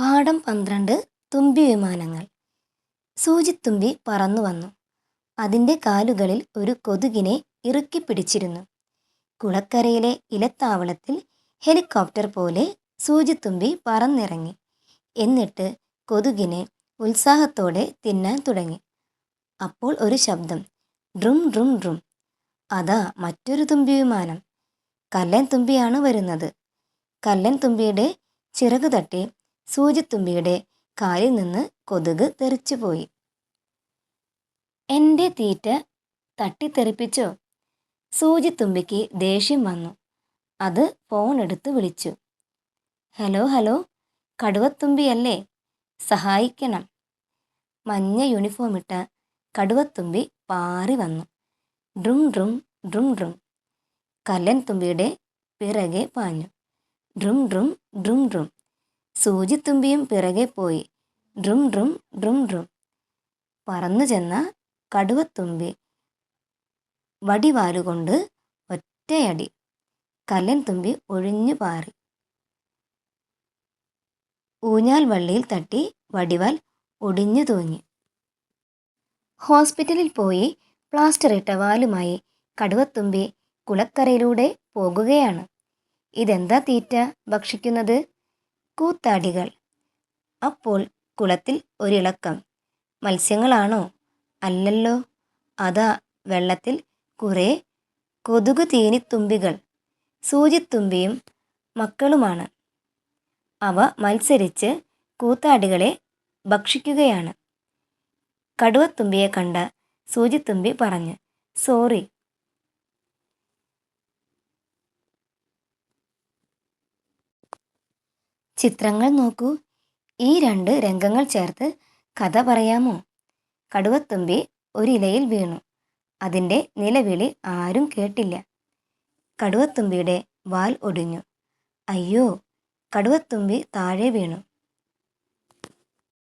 പാഠം 12 തുമ്പി വിമാനങ്ങൾ. സൂചിത്തുമ്പി പറന്നു വന്നു. അതിൻ്റെ കാലുകളിൽ ഒരു കൊതുകിനെ ഇറുക്കിപ്പിടിച്ചിരുന്നു. കുളക്കരയിലെ ഇലത്താവളത്തിൽ ഹെലികോപ്റ്റർ പോലെ സൂചിത്തുമ്പി പറന്നിറങ്ങി. എന്നിട്ട് കൊതുകിനെ ഉത്സാഹത്തോടെ തിന്നാൻ തുടങ്ങി. അപ്പോൾ ഒരു ശബ്ദം, ഡ്രും ഡ്രും ഡ്രും. അതാ മറ്റൊരു തുമ്പി വിമാനം. കല്ലൻ തുമ്പിയാണ് വരുന്നത്. കല്ലൻ തുമ്പിയുടെ ചിറകു തട്ടി സൂചിത്തുമ്പിയുടെ കാലിൽ നിന്ന് കൊതുക് തെറിച്ചുപോയി. എൻ്റെ തീറ്റ തട്ടിത്തെറിപ്പിച്ചോ? സൂചിത്തുമ്പിക്ക് ദേഷ്യം വന്നു. അത് ഫോൺ എടുത്ത് വിളിച്ചു. ഹലോ ഹലോ, കടുവത്തുമ്പിയല്ലേ? സഹായിക്കണം. മഞ്ഞ യൂണിഫോമിട്ട കടുവത്തുമ്പി പാറി വന്നു. ഡ്രും ഡ്രും ഡ്രും ഡ്രും. കല്ലൻ തുമ്പിയുടെ പിറകെ പാഞ്ഞു. ഡ്രും ഡ്രും ഡ്രും ഡ്രും. സൂചിത്തുമ്പിയും പിറകെ പോയി. ഡ്രും ഡ്രും ഡ്രും ഡ്രും. പറന്നു ചെന്ന കടുവത്തുമ്പി വടിവാലുകൊണ്ട് ഒറ്റയടി. കല്ലൻ തുമ്പി ഒഴിഞ്ഞു പാറി. ഊഞ്ഞാൽ വള്ളിയിൽ തട്ടി വടിവാൽ ഒടിഞ്ഞു തൂങ്ങി. ഹോസ്പിറ്റലിൽ പോയി പ്ലാസ്റ്റർ ഇട്ട വാലുമായി കടുവത്തുമ്പി കുളക്കരയിലൂടെ പോകുകയാണ്. ഇതെന്താ തീറ്റ ഭക്ഷിക്കുന്നത്? കൂത്താടികൾ. അപ്പോൾ കുളത്തിൽ ഒരിളക്കം. മത്സ്യങ്ങളാണോ? അല്ലല്ലോ, അതാ വെള്ളത്തിൽ കുറേ കൊതുകു തീനിത്തുമ്പികൾ. സൂചിത്തുമ്പിയും മക്കളുമാണ്. അവ മത്സരിച്ച് കൂത്താടികളെ ഭക്ഷിക്കുകയാണ്. കടുവത്തുമ്പിയെ കണ്ട സൂചിത്തുമ്പി പറഞ്ഞു, സോറി. ചിത്രങ്ങൾ നോക്കൂ. ഈ 2 രംഗങ്ങൾ ചേർത്ത് കഥ പറയാമോ? കടുവത്തുമ്പി ഒരിലയിൽ വീണു. അതിൻ്റെ നിലവിളി ആരും കേട്ടില്ല. കടുവത്തുമ്പിയുടെ വാൽ ഒടിഞ്ഞു. അയ്യോ! കടുവത്തുമ്പി താഴെ വീണു.